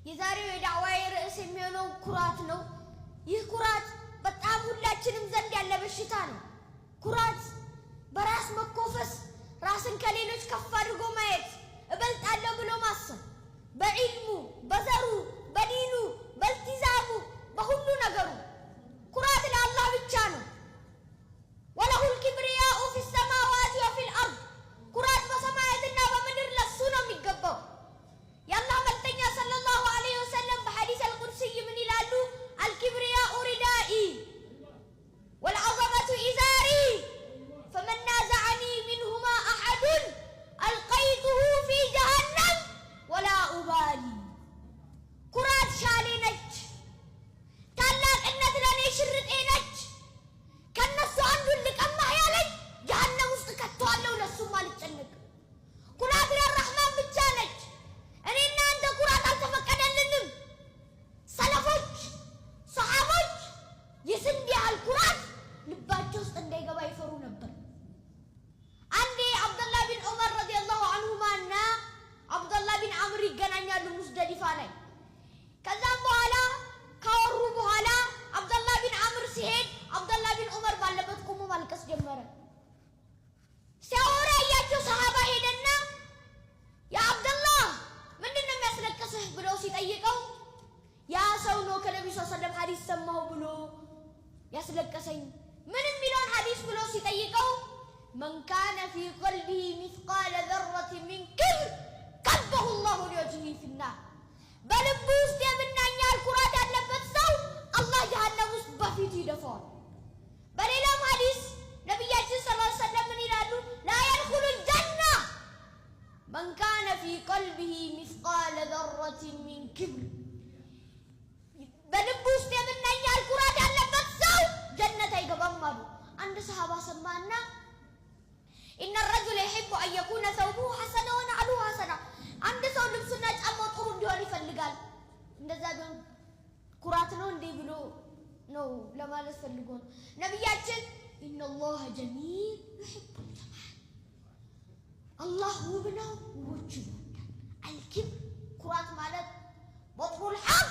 የዛሬው የዳዕዋዬ ርዕስ የሚሆነው ኩራት ነው። ይህ ኩራት በጣም ሁላችንም ዘንድ ያለ በሽታ ነው። ኩራት በራስ መኮፈስ፣ ራስን ከሌሎች ከፍ አድርጎ ማየት፣ እበልጣለሁ ብሎ ማሰብ፣ በዒልሙ፣ በዘሩ፣ በዲኑ፣ በልቲዛሙ፣ በሁሉ ነገሩ። ኩራት ለአላህ ብቻ ነው። ወለሁል ኪብሪያኡ ፊ ሰማዋት ወፊል አርድ። ኩራት በሰማያትና በምድር ለሱ ነው የሚገባው። የአላህ መልእክተኛ ሰለላሁ ዐለይሂ ወሰለም በሐዲስ አልቁድሲይ ምን ይላሉ? አልኪብሪያኡ ሪዳኢ ወልዐዘመቱ ኢዛሪ ፈመን ናዘዐኒ ሚንሁማ አሐዱን አልቀይቱሁ ፊ ጀሀነም ወላ ኡባሊ። ኩራት ሻሌ ነች። ታላቅነት ለኔ ሽርጤ ነች። ከነሱ አንዱን ልቀማህ ያለኝ ጀሀነም ውስጥ ከተዋለሁ፣ ለሱም አልጨነቅም። ኩራት ለረሕማን ብቻ ነች። እኔና አንተ ኩራት አልተፈቀደልንም። ሰለፎች ሰሓቦች የስንዴ ያህል ኩራት ልባቸው ውስጥ እንዳይገባ ይፈሩ ነበር። አንዴ አብደላህ ቢን ዑመር ረዲየላሁ ዐንሁማ እና አብደላህ ቢን ዐምር ይገናኛሉ ሙዝደሊፋ ላይ። ከዛም በኋላ ካወሩ በኋላ አብደላህ ቢን ዐምር ሲሄድ አብደላህ ቢን ዑመር ባለበት ቆሞ ማልቀስ ጀመረ። ሲያወራ እያቸው ሰሃባ ሄደና ያ አብደላህ ምንድን ነው የሚያስለቅስህ ብለው ሲጠይቀው ያ ሰው ነው ከነቢዩ ሰለላሁ ዐለይሂ ወሰለም ሐዲስ ሰማሁ ብሎ ያስለቀሰኝ። ምን የሚለውን ሐዲስ ብሎ ሲጠይቀው መን ካነ ፊ ቀልቢሂ ሚስቃለ ዘረቲን ሚን ክብር ከበሁ ላሁ ሊወጅሂ ፊናር። በልቡ ውስጥ የምናኝ ያህል ኩራት ያለበት ሰው አላህ ጀሀነም ውስጥ በፊቱ ይደፋዋል። በሌላም ሐዲስ ነቢያችን ሰለላሁ ዐለይሂ ወሰለም ምን ይላሉ? ላ የድኹሉል ጀና መን ካነ ፊ ቀልቢሂ ሚስቃለ ዘረቲን ሚን ክብር። በልቡ ውስጥ የምናኝ ያህል ኩራት ያለበት ሰው ጀነት አይገባም አሉ። አንድ ሰሃባ ሰማና ኢነ ረጁለ የሒቡ አን የኩነ ሰውቡሁ ሐሰነ ወነዕሉሁ ሐሰና። አንድ ሰው ልብሱና ጫማው ጥሩ እንዲሆን ይፈልጋል። እንደዛ ቢሆን ኩራት ነው እንዴ ብሎ ነው ለማለት ፈልጎ ነው። ነቢያችን ኢነላህ ጀሚል ዩሒቡል ጀማል፣ አላህ ውብ ነው ውቦችን ይወዳል። አልኪብር ኩራት ማለት በጥሩል ሐቅ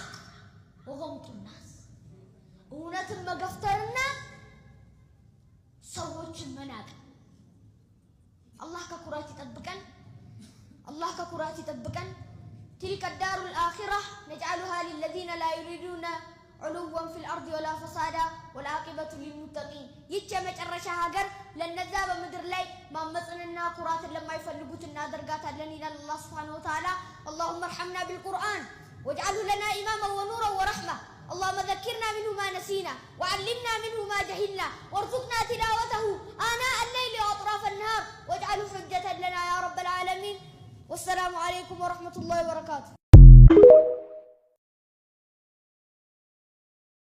ወገምጡ ናስ፣ እውነትን መገፍተርና ሰዎችን መናቅ። አላህ ከኩራት ይጠብቀን። አላህ ከኩራት ይጠብቀን። تلك الدار الآخرة نجعلها للذين لا يريدون علوا في الأرض ولا فسادا والعاقبة للمتقين. ይህች የመጨረሻ ሀገር ለነዛ በምድር ላይ ማመፅንና ኩራትን ለማይፈልጉት እናደርጋታለን ይላል አላህ ሱብሓነሁ ወተዓላ። اللهم ارحمنا بالقرآن واجعله لنا إماما ونورا ورحمة. اللهم ذكرنا منه ما نسينا وعلمنا منه ما جهلنا وارزقنا تلاوته آناء الليل وأطراف النهار واجعله حجة لنا يا رب العالمين. والسلام عليكم ورحمة الله وبركاته.